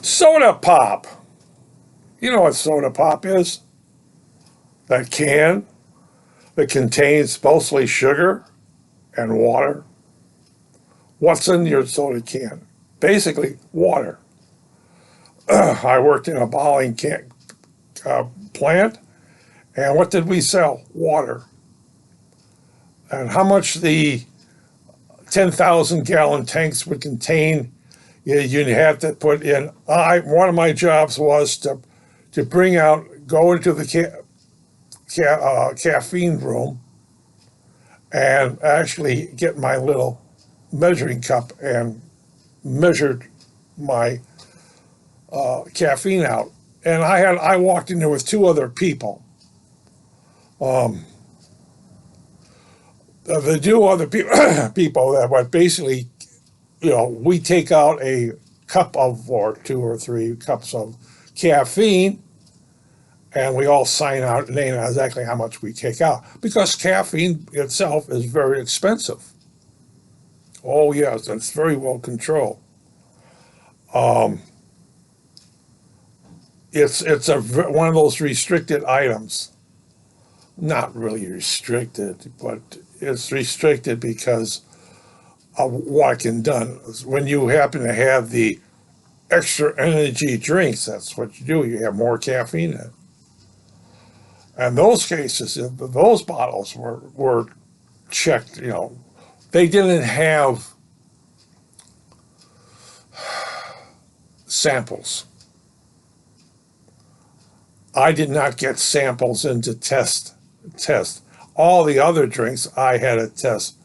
Soda pop. You know what soda pop is? That can that contains mostly sugar and water. What's in your soda can? Basically, water. I worked in a bottling plant, and what did we sell? Water. And how much the 10,000 gallon tanks would contain, you'd have to put in. One of my jobs was to go into the caffeine room and actually get my little measuring cup and measured my caffeine out. And I walked in there with two other people. The two other people that were basically, we take out a cup of, or 2 or 3 cups of caffeine, and we all sign out and name exactly how much we take out, because caffeine itself is very expensive. Oh yes, it's very well controlled. Um, one of those restricted items. Not really restricted, but it's restricted because of what can done. When you happen to have the extra energy drinks, that's what you do. You have more caffeine in it. And those cases, those bottles were checked. They didn't have samples. I did not get samples into test. All the other drinks I had to test.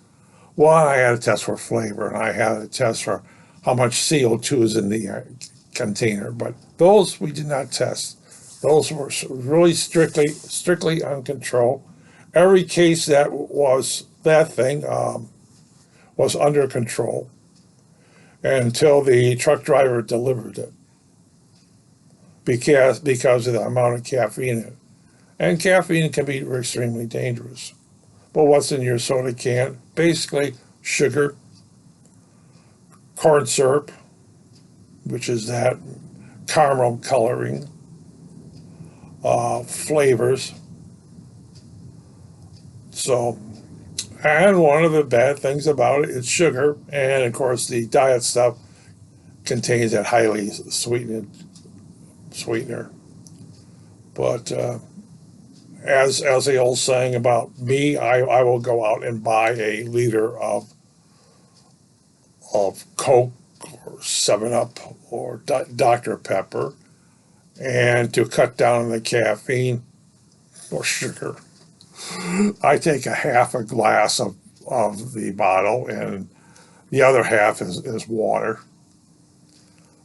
One, I had to test for flavor, and I had to test for how much CO2 is in the container. But those we did not test. Those were really strictly on control. Every case that was that thing was under control until the truck driver delivered it, because of the amount of caffeine in it. And caffeine can be extremely dangerous. But what's in your soda can? Basically, sugar, corn syrup, which is that, caramel coloring, flavors. So, and one of the bad things about it is sugar. And of course, the diet stuff contains that highly sweetener. But as the old saying about me, I will go out and buy a liter of Coke or 7 Up or Dr. Pepper, and to cut down on the caffeine or sugar, I take a half a glass of the bottle, and the other half is water.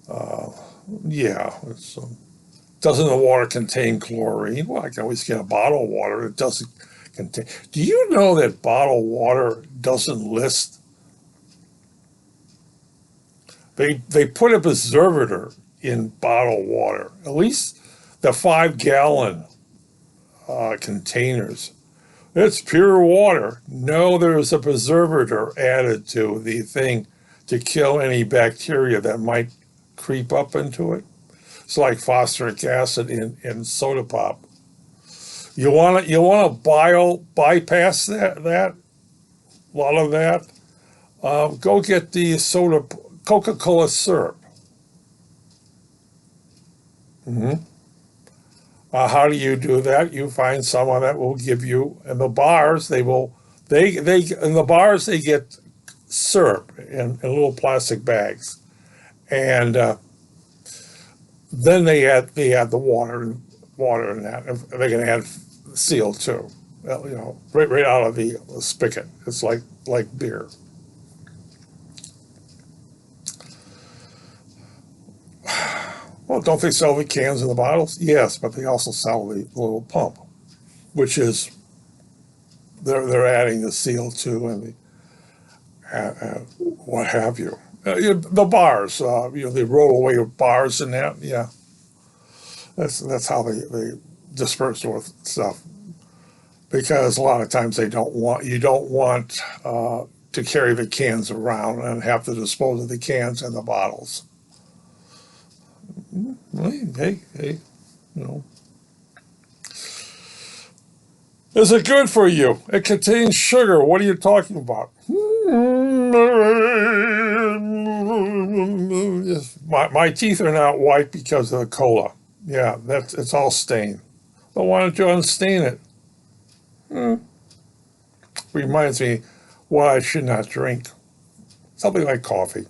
Uh, yeah, doesn't the water contain chlorine? Well, I can always get a bottle of water that doesn't contain. Do you know that bottled water doesn't list? They put a preservative in bottled water. At least the 5 gallon containers. It's pure water. No, there's a preservative added to the thing to kill any bacteria that might creep up into it. It's like phosphoric acid in soda pop. You want to bypass that a lot of that. Go get the Coca-Cola syrup. Hmm. How do you do that? You find someone that will give you, in the bars they in the bars they get syrup in little plastic bags, and then they add the water in that, and they can add CO2, right out of the spigot. It's like beer. Well, don't they sell the cans and the bottles? Yes, but they also sell the little pump, which is they're adding the CO2 and the what have you. The bars, the rollaway bars and that. Yeah, that's how they disperse with stuff, because a lot of times you don't want to carry the cans around and have to dispose of the cans and the bottles. Hey, you know. Is it good for you? It contains sugar. What are you talking about? My teeth are not white because of the cola. Yeah, it's all stained. But why don't you unstain it? Reminds me what I should not drink. Something like coffee.